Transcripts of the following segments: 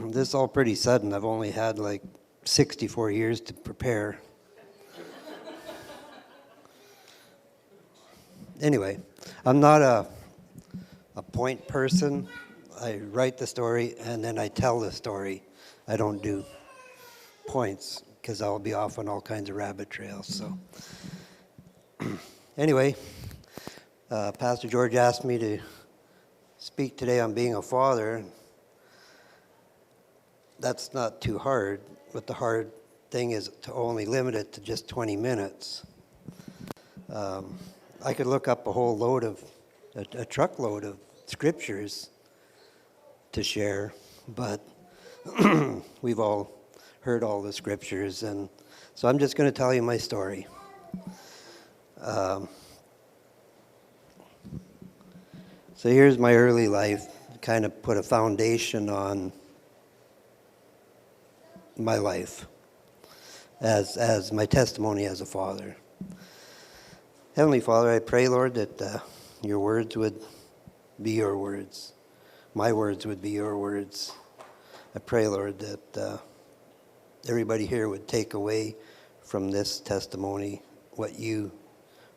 This is all pretty sudden. I've only had like 64 years to prepare. Anyway, I'm not a point person. I write the story and then I tell the story. I don't do points because I'll be off on all kinds of rabbit trails. So anyway, Pastor George asked me to speak today on being a father. That's not too hard, but the hard thing is to only limit it to just 20 minutes. I could look up a whole load of, a truckload of scriptures to share, but we've all heard all the scriptures, and so I'm just going to tell you my story. So here's my early life, kind of put a foundation on my life as my testimony as a father. Heavenly Father, I pray, Lord, that your words would be your words. My words would be your words. I pray, Lord, that everybody here would take away from this testimony what you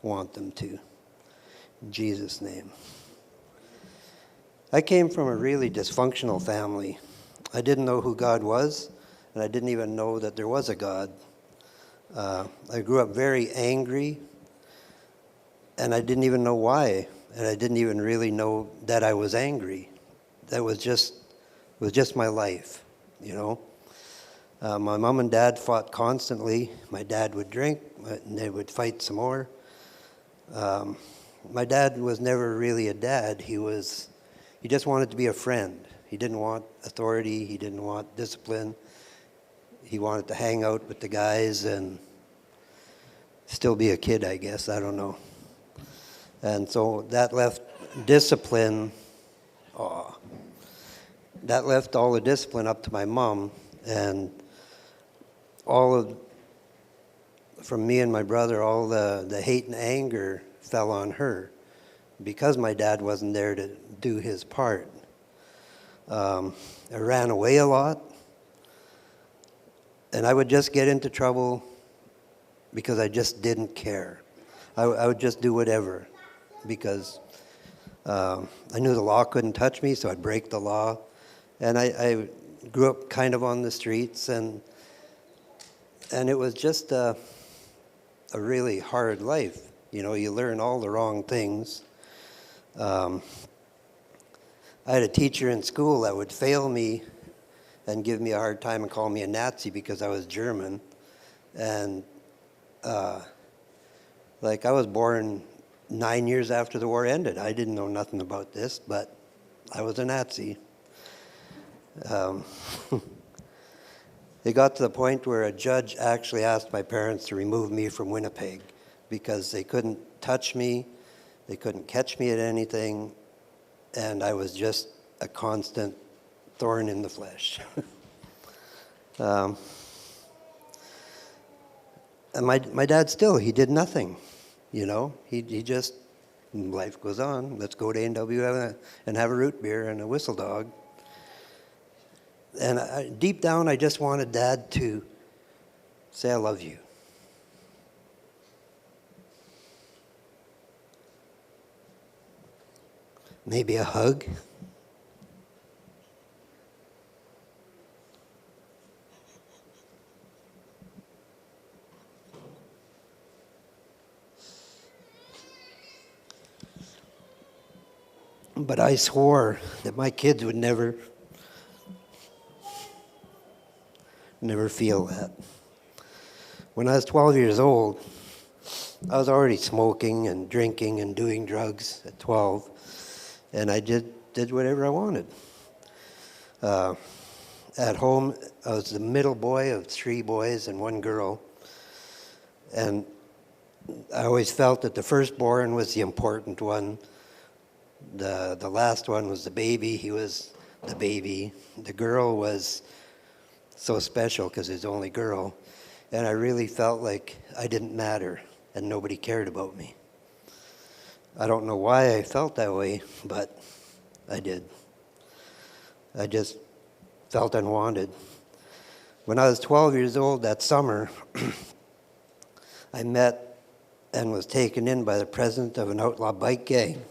want them to. In Jesus' name. I came from a really dysfunctional family. I didn't know who God was, and I didn't even know that there was a God. I grew up very angry, and I didn't even know why, and I didn't even really know that I was angry. That was just my life, you know. My mom and dad fought constantly. My dad would drink, and they would fight some more. My dad was never really a dad. He just wanted to be a friend. He didn't want authority. He didn't want discipline. He wanted to hang out with the guys and still be a kid, I guess. I don't know. And so that left discipline. That left all the discipline up to my mom, and from me and my brother, all the hate and anger fell on her because my dad wasn't there to do his part. I ran away a lot, and I would just get into trouble because I just didn't care. I would just do whatever because I knew the law couldn't touch me, so I'd break the law. And I grew up kind of on the streets, and it was just a really hard life. You know, you learn all the wrong things. I had a teacher in school that would fail me and give me a hard time and call me a Nazi because I was German. And I was born 9 years after the war ended. I didn't know nothing about this, but I was a Nazi. It got to the point where a judge actually asked my parents to remove me from Winnipeg because they couldn't touch me, they couldn't catch me at anything, and I was just a constant thorn in the flesh. And my dad still, he did nothing, you know. He just, life goes on. Let's go to A&W and have a root beer and a whistle dog. And deep down, I just wanted Dad to say, I love you. Maybe a hug. But I swore that my kids would never feel that. When I was 12 years old, I was already smoking and drinking and doing drugs at 12, and I did whatever I wanted. At home, I was the middle boy of 3 boys and 1 girl, and I always felt that the firstborn was the important one. The last one was the baby. He was the baby. The girl was so special because it's the only girl, and I really felt like I didn't matter and nobody cared about me. I don't know why I felt that way, but I did. I just felt unwanted. When I was 12 years old that summer, I met and was taken in by the president of an outlaw bike gang.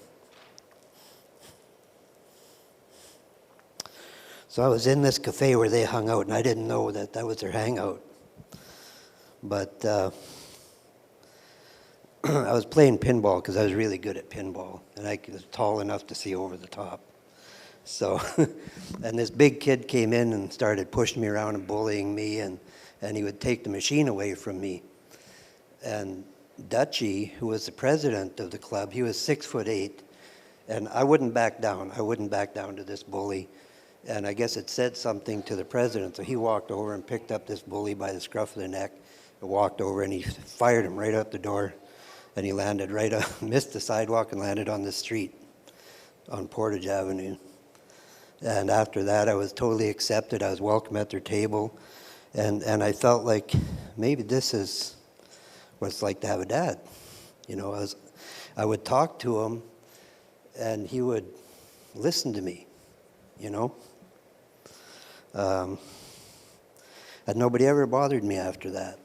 So I was in this cafe where they hung out, and I didn't know that that was their hangout. But I was playing pinball because I was really good at pinball, and I was tall enough to see over the top. So, and this big kid came in and started pushing me around and bullying me, and he would take the machine away from me. And Dutchie, who was the president of the club, he was 6'8", and I wouldn't back down. I wouldn't back down to this bully. And I guess it said something to the president, so he walked over and picked up this bully by the scruff of the neck, and walked over and he fired him right out the door, and he landed right up, missed the sidewalk and landed on the street on Portage Avenue. And after that, I was totally accepted. I was welcome at their table, and I felt like maybe this is what it's like to have a dad. You know, I would talk to him, and he would listen to me, you know. And nobody ever bothered me after that.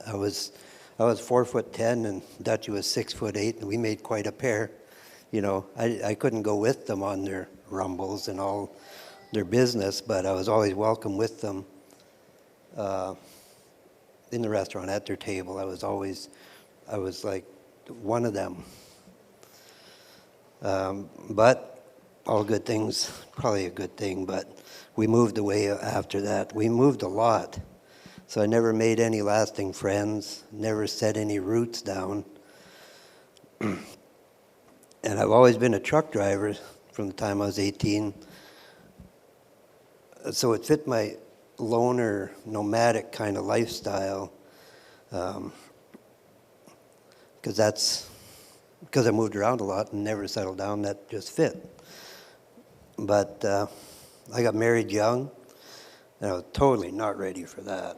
I was 4'10", and Dutchie was 6'8", and we made quite a pair. You know, I couldn't go with them on their rumbles and all their business, but I was always welcome with them in the restaurant, at their table. I was like one of them. But all good things, probably a good thing, but we moved away after that. We moved a lot. So I never made any lasting friends, never set any roots down. And I've always been a truck driver from the time I was 18. So it fit my loner, nomadic kind of lifestyle, because I moved around a lot and never settled down. That just fit. But I got married young, and I was totally not ready for that.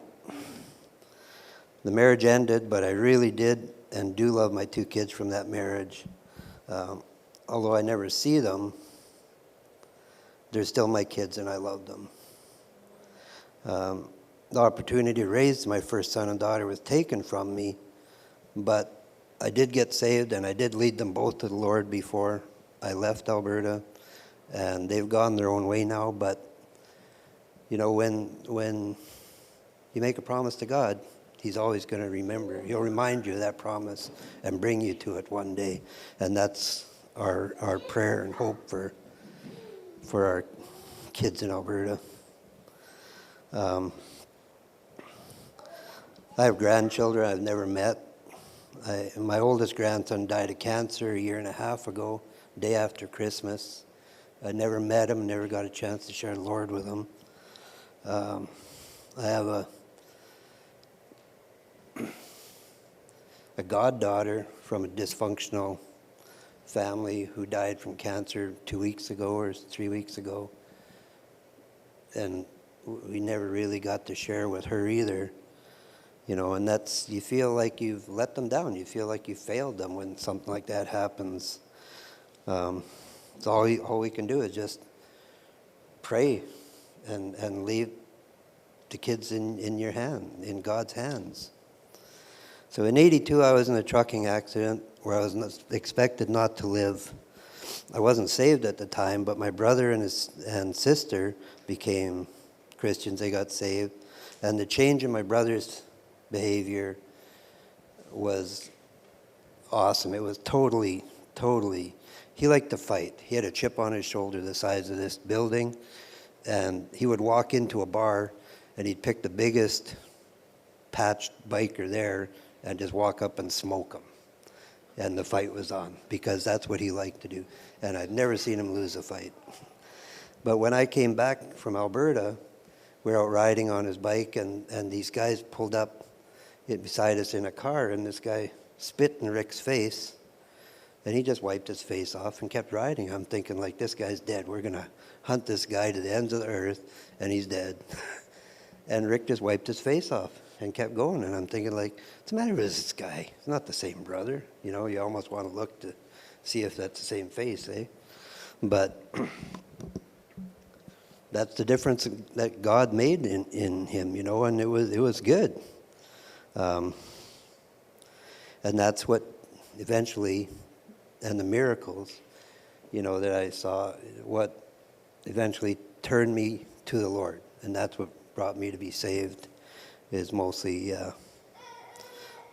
The marriage ended, but I really did and do love my 2 kids from that marriage. Although I never see them, they're still my kids, and I love them. The opportunity to raise my first son and daughter was taken from me, but I did get saved, and I did lead them both to the Lord before I left Alberta, and they've gone their own way now. But you know, when you make a promise to God, He's always going to remember. He'll remind you of that promise and bring you to it one day, and that's our prayer and hope for our kids in Alberta. I have grandchildren I've never met. My oldest grandson died of cancer a year and a half ago, day after Christmas. I never met him, never got a chance to share the Lord with him. I have a goddaughter from a dysfunctional family who died from cancer 2 weeks ago or 3 weeks ago. And we never really got to share with her either. You know, and you feel like you've let them down. You feel like you failed them when something like that happens. So all we can do is just pray and leave the kids in your hand, in God's hands. So in '82, I was in a trucking accident where I was expected not to live. I wasn't saved at the time, but my brother and sister became Christians. They got saved. And the change in my brother's behavior was awesome. It was totally, he liked to fight. He had a chip on his shoulder the size of this building, and he would walk into a bar and he'd pick the biggest patched biker there and just walk up and smoke him. And the fight was on, because that's what he liked to do. And I'd never seen him lose a fight. But when I came back from Alberta, we were out riding on his bike, and these guys pulled up beside us in a car, and this guy spit in Rick's face, and he just wiped his face off and kept riding. I'm thinking, like, this guy's dead. We're going to hunt this guy to the ends of the earth, and he's dead. And Rick just wiped his face off and kept going, and I'm thinking, like, what's the matter with this guy? It's not the same brother. You know, you almost want to look to see if that's the same face, eh? But that's the difference that God made in him, and it was good. And that's what eventually, and the miracles, that I saw, what eventually turned me to the Lord. And that's what brought me to be saved, is mostly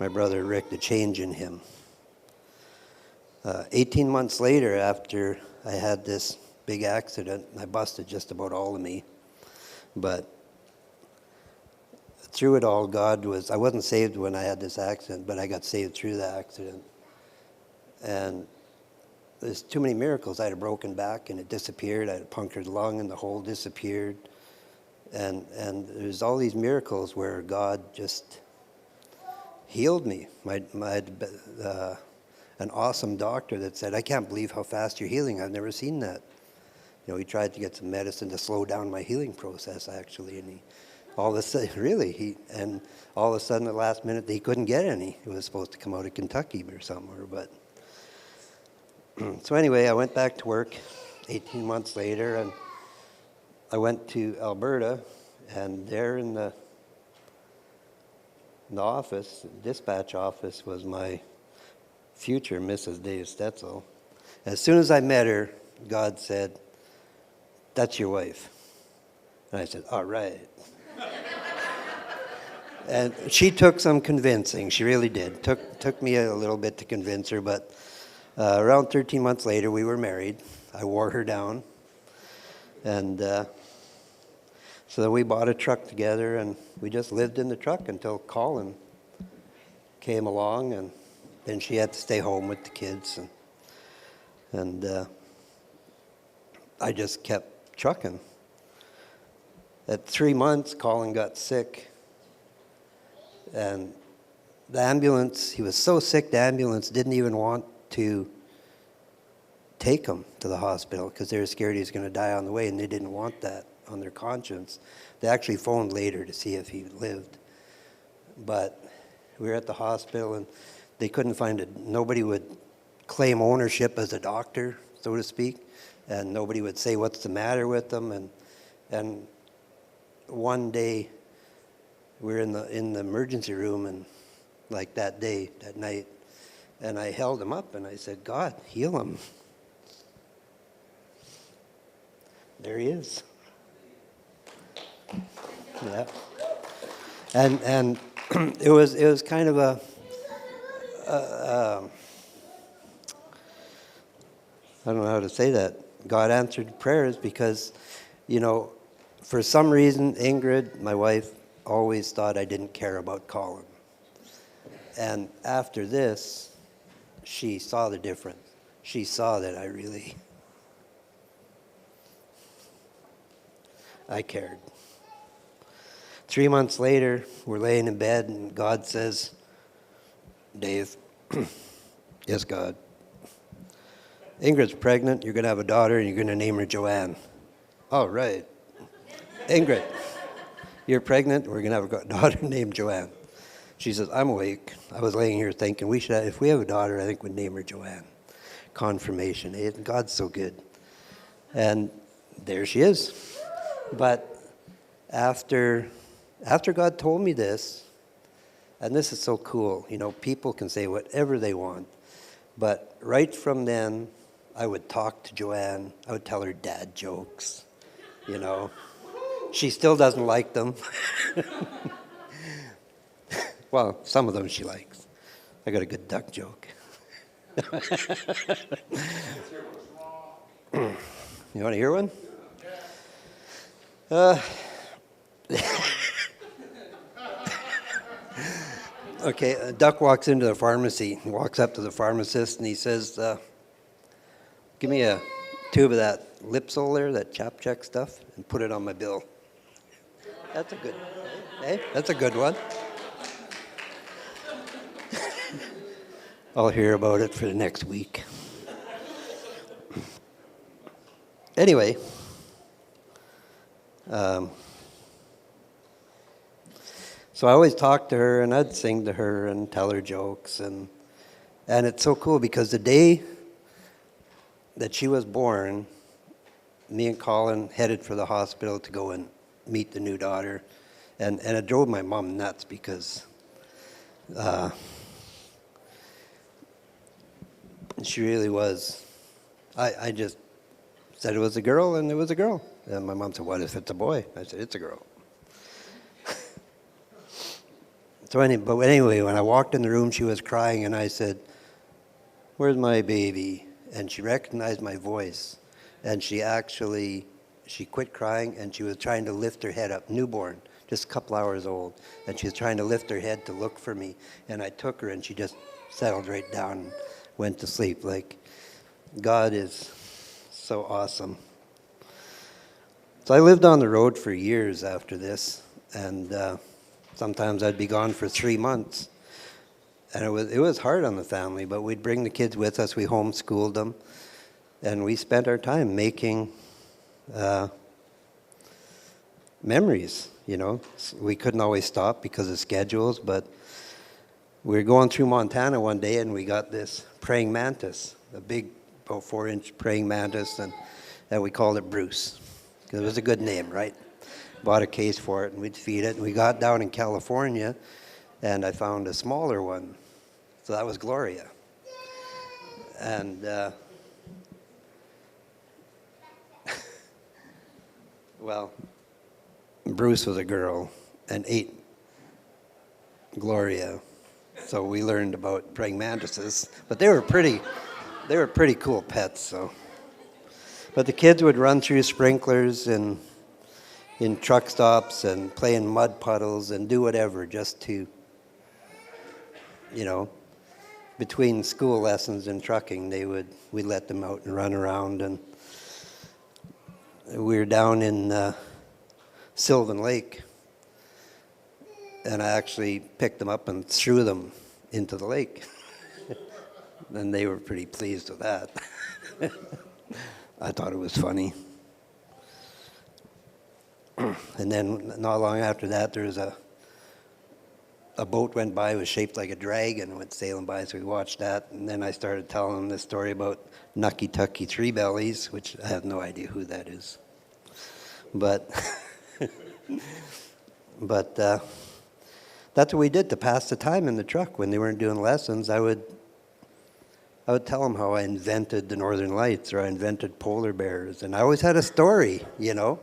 my brother Rick, the change in him. 18 months later, after I had this big accident, I busted just about all of me. But through it all, I wasn't saved when I had this accident, but I got saved through the accident. And there's too many miracles. I had a broken back and it disappeared. I had a punctured lung and the hole disappeared. And there's all these miracles where God just healed me. I had an awesome doctor that said, "I can't believe how fast you're healing. I've never seen that." He tried to get some medicine to slow down my healing process, actually, and all of a sudden, and all of a sudden, at the last minute, he couldn't get any. It was supposed to come out of Kentucky or somewhere, but so anyway, I went back to work 18 months later, and I went to Alberta, and there in the office, the dispatch office, was my future Mrs. Dave Stetzel. As soon as I met her, God said, "That's your wife." And I said, "All right." And she took some convincing. She really did. Took me a little bit to convince her, but around 13 months later, we were married. I wore her down. And so then we bought a truck together, and we just lived in the truck until Colin came along, and then she had to stay home with the kids. And I just kept trucking. At 3 months, Colin got sick. And the ambulance, he was so sick, the ambulance didn't even want to take him to the hospital because they were scared he was going to die on the way, and they didn't want that on their conscience. They actually phoned later to see if he lived. But we were at the hospital, and they couldn't find it. Nobody would claim ownership as a doctor, so to speak, and nobody would say what's the matter with them. And one day, we were in the emergency room, and like that night, and I held him up and I said, "God, heal him." There he is. Yeah. And it was kind of I don't know how to say that. God answered prayers because, for some reason, Ingrid, my wife, always thought I didn't care about Colin. And after this, she saw the difference. She saw that I cared. 3 months later, we're laying in bed, and God says, "Dave," "Yes, God, Ingrid's pregnant. You're going to have a daughter, and you're going to name her Joanne." "All right. Ingrid, you're pregnant. We're going to have a daughter named Joanne." She says, "I'm awake. I was laying here thinking if we have a daughter, I think we'd name her Joanne." Confirmation. God's so good. And there she is. But after God told me this, and this is so cool, people can say whatever they want, but right from then, I would talk to Joanne. I would tell her dad jokes, She still doesn't like them. Well, some of them she likes. I got a good duck joke. You want to hear one? Okay, a duck walks into the pharmacy. He walks up to the pharmacist and he says, "Give me a tube of that Lipsol there, that chap check stuff, and put it on my bill." That's a good, that's a good one. I'll hear about it for the next week. Anyway, so I always talk to her, and I'd sing to her and tell her jokes, and it's so cool because the day that she was born, me and Colin headed for the hospital to go and meet the new daughter. And it drove my mom nuts because she really was. I just said it was a girl, and it was a girl. And my mom said, what if it's a boy? I said, it's a girl. But anyway, when I walked in the room, she was crying, and I said, where's my baby? And she recognized my voice. And she quit crying, and she was trying to lift her head up, newborn, just a couple hours old. And she was trying to lift her head to look for me. And I took her, and she just settled right down and went to sleep. Like, God is so awesome. So I lived on the road for years after this, and sometimes I'd be gone for 3 months. And it was hard on the family, but we'd bring the kids with us. We homeschooled them, and we spent our time making memories, you know. We couldn't always stop because of schedules, but we were going through Montana one day, and we got this praying mantis, a big, about 4-inch praying mantis, and we called it Bruce, because it was a good name, right? Bought a case for it, and we'd feed it. And we got down in California, and I found a smaller one. So that was Gloria. And, well, Bruce was a girl and ate Gloria. So we learned about praying mantises. But they were pretty cool pets, so. But the kids would run through sprinklers and in truck stops and play in mud puddles and do whatever just to, you know, between school lessons and trucking, we'd let them out and run around. And we were down in Sylvan Lake, and I actually picked them up and threw them into the lake. And they were pretty pleased with that. I thought it was funny. And then not long after that, there was a boat went by, it was shaped like a dragon, went sailing by, so we watched that. And then I started telling them this story about Nucky Tucky Three Bellies, which I have no idea who that is. But that's what we did to pass the time in the truck. When they weren't doing lessons, I would tell them how I invented the Northern Lights, or I invented polar bears. And I always had a story, you know,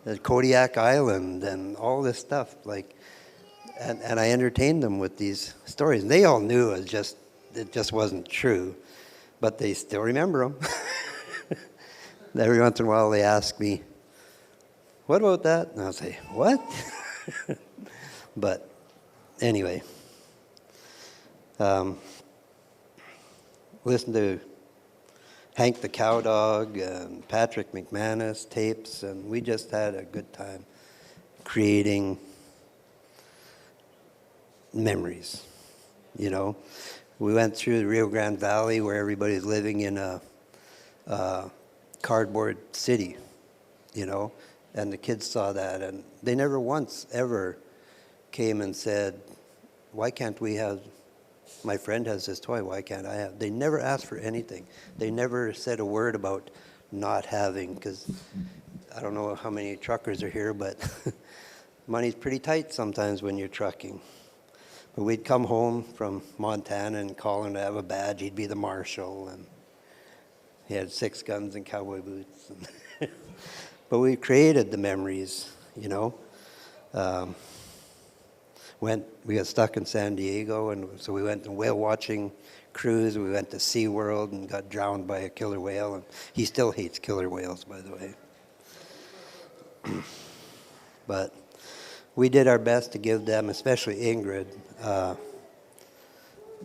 the Kodiak Island and all this stuff. Like, and I entertained them with these stories. And they all knew it just wasn't true, but they still remember them. Every once in a while they ask me, what about that? And I'll say, what? But anyway, listen to Hank the Cowdog and Patrick McManus tapes, and we just had a good time creating memories, you know. We went through the Rio Grande Valley where everybody's living in a cardboard city, you know, and the kids saw that, and they never once ever came and said, why can't we have, my friend has this toy, why can't I have? They never asked for anything. They never said a word about not having, because I don't know how many truckers are here, but money's pretty tight sometimes when you're trucking. But we'd come home from Montana and call him to have a badge. He'd be the marshal, and he had 6 guns and cowboy boots. But we created the memories, you know. We got stuck in San Diego, and so we went on a whale watching cruise. We went to SeaWorld and got drowned by a killer whale, and he still hates killer whales, by the way. But we did our best to give them, especially Ingrid,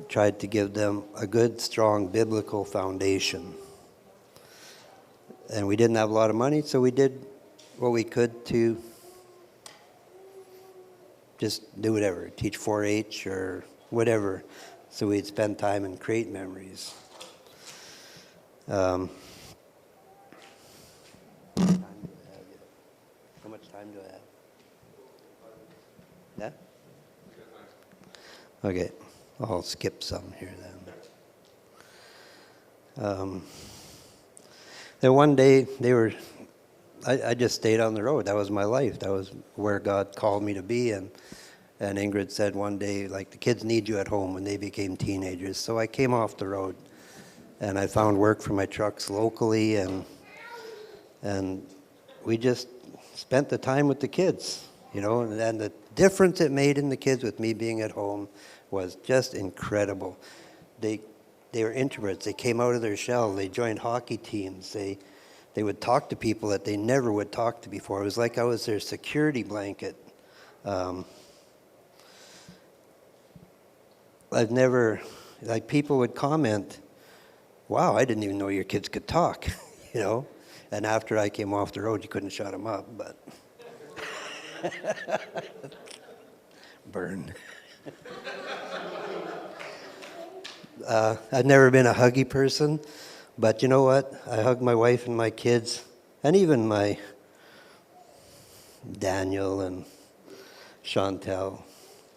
tried to give them a good, strong biblical foundation. And we didn't have a lot of money, so we did what we could to just do whatever, teach 4-H or whatever, so we'd spend time and create memories. How much time do I have? Yeah? Okay, I'll skip some here then. Then one day I just stayed on the road. That was my life. That was where God called me to be. And Ingrid said one day, like, the kids need you at home when they became teenagers. So I came off the road, and I found work for my trucks locally, and we just spent the time with the kids, you know, and the difference it made in the kids with me being at home was just incredible. They were introverts. They came out of their shell. They joined hockey teams. They would talk to people that they never would talk to before. It was like I was their security blanket. I've never, like, people would comment, wow, I didn't even know your kids could talk, you know. And after I came off the road, you couldn't shut them up, but Bern. I've never been a huggy person, but you know what? I hug my wife and my kids, and even my Daniel and Chantel,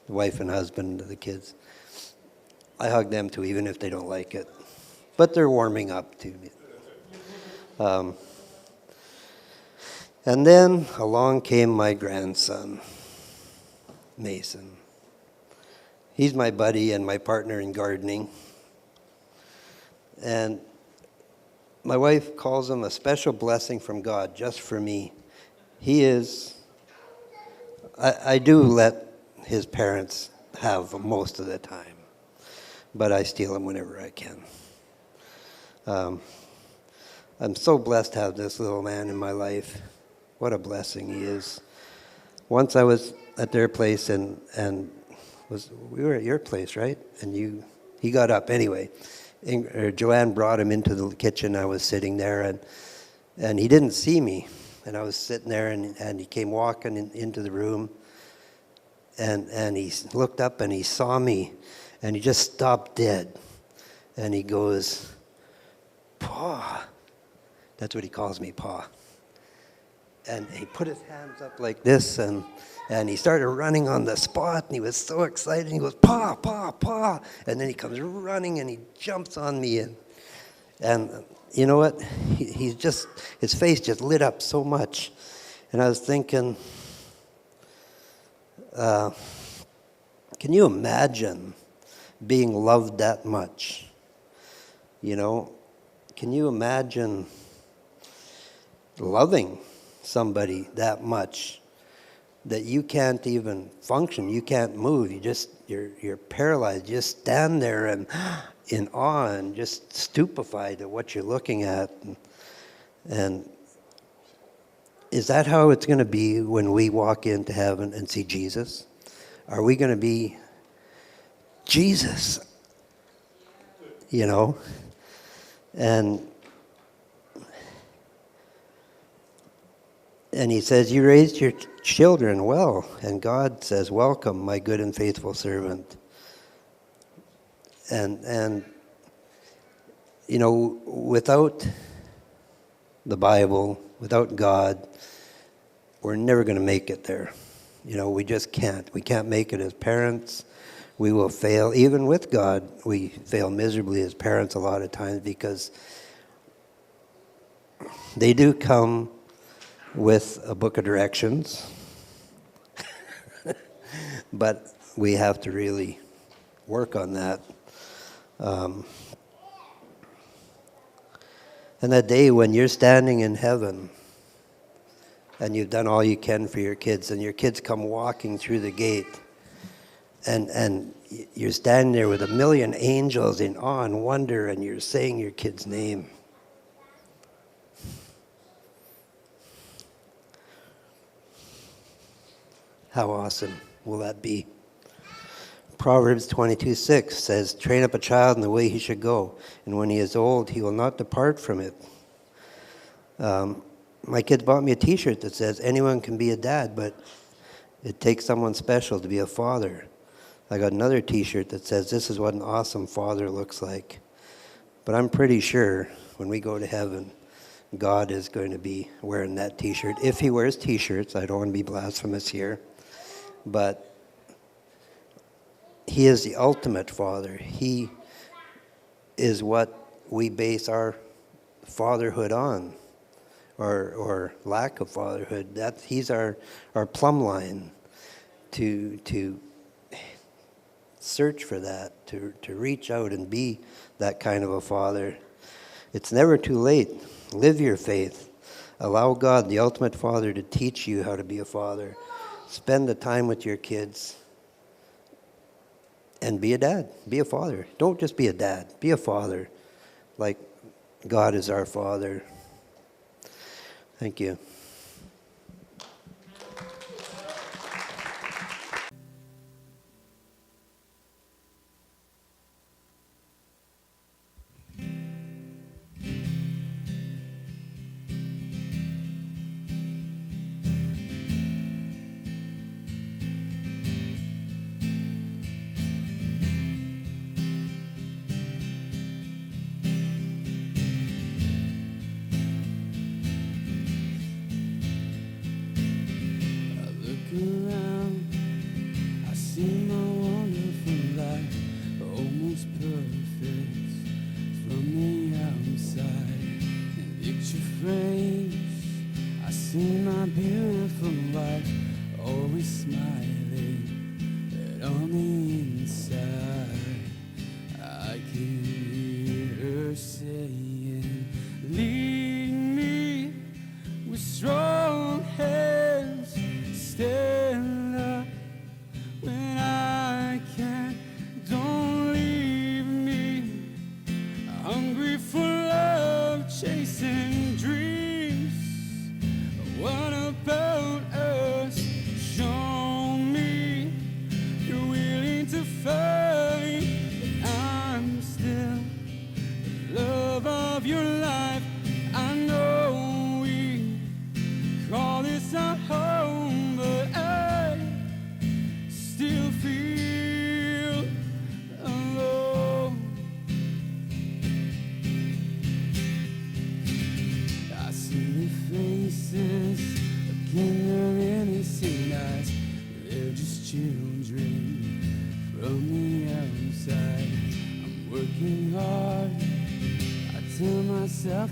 the wife and husband of the kids. I hug them too, even if they don't like it. But they're warming up to me. And then along came my grandson, Mason. He's my buddy and my partner in gardening. And my wife calls him a special blessing from God just for me. He is, I do let his parents have most of the time, but I steal him whenever I can. I'm so blessed to have this little man in my life. What a blessing he is. Once I was at their place and we were at your place, right? And he got up anyway. Joanne brought him into the kitchen. I was sitting there, and he didn't see me. And I was sitting there, and he came walking into the room, and he looked up and he saw me, and he just stopped dead. And he goes, Pa. That's what he calls me, Pa. And he put his hands up like this, and he started running on the spot, and he was so excited. He goes, Pa, Pa, Pa. And then he comes running, and he jumps on me. And you know what? His face just lit up so much. And I was thinking, can you imagine being loved that much? You know, can you imagine loving somebody that much that you can't even function, you can't move, you're paralyzed, you just stand there and in awe and just stupefied at what you're looking at. And is that how it's going to be when we walk into heaven and see Jesus? Are we going to be Jesus? You know? And he says, you raised your children well. And God says, welcome, my good and faithful servant. And you know, without the Bible, without God, we're never going to make it there. You know, we just can't. We can't make it as parents. We will fail. Even with God, we fail miserably as parents a lot of times because they do come with a book of directions, but we have to really work on that. And that day when you're standing in heaven and you've done all you can for your kids and your kids come walking through the gate and you're standing there with a million angels in awe and wonder and you're saying your kid's name. How awesome will that be? Proverbs 22:6 says, train up a child in the way he should go, and when he is old, he will not depart from it. My kids bought me a t-shirt that says, anyone can be a dad, but it takes someone special to be a father. I got another t-shirt that says, this is what an awesome father looks like. But I'm pretty sure when we go to heaven, God is going to be wearing that t-shirt. If he wears t-shirts, I don't want to be blasphemous here. But he is the ultimate father. He is what we base our fatherhood on. or lack of fatherhood. He's our plumb line to search for that, to reach out and be that kind of a father. It's never too late. Live your faith. Allow God, the ultimate Father, to teach you how to be a father. Spend the time with your kids. And be a dad. Be a father. Don't just be a dad. Be a father. Like God is our Father. Thank you.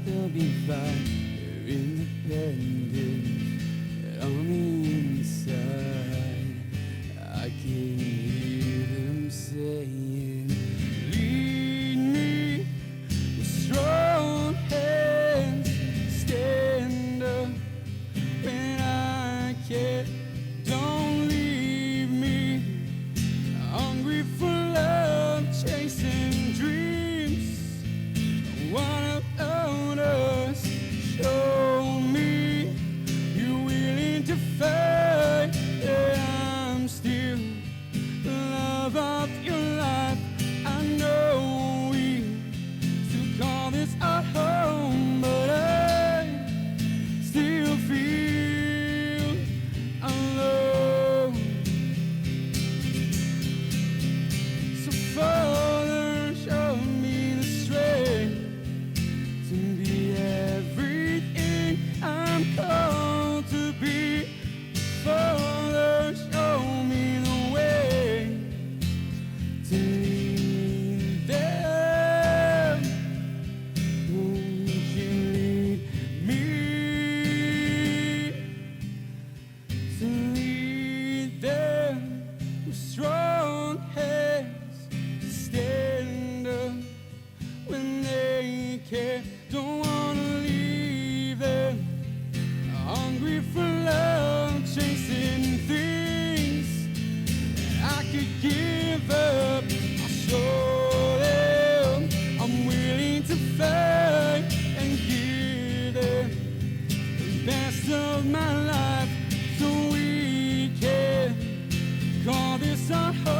They'll be fine, they're independent. On the inside, I can hear them saying, lead me with strong hands, stand up when I can't, don't leave me, hungry for love, chasing dreams. What about us? Show me you're willing to fight. Yeah, I'm still the love of your life. I know we still call this our home, but I still feel alone. So Father, show me the strength to be everything I'm called to be. Father, show me the way to lead them. Won't you lead me to lead them with strong hands to stand up when they can't. Don't wanna leave them, hungry for love, chasing things that I could give up. I'll show them I'm willing to fight and give them the best of my life, so we can call this our home.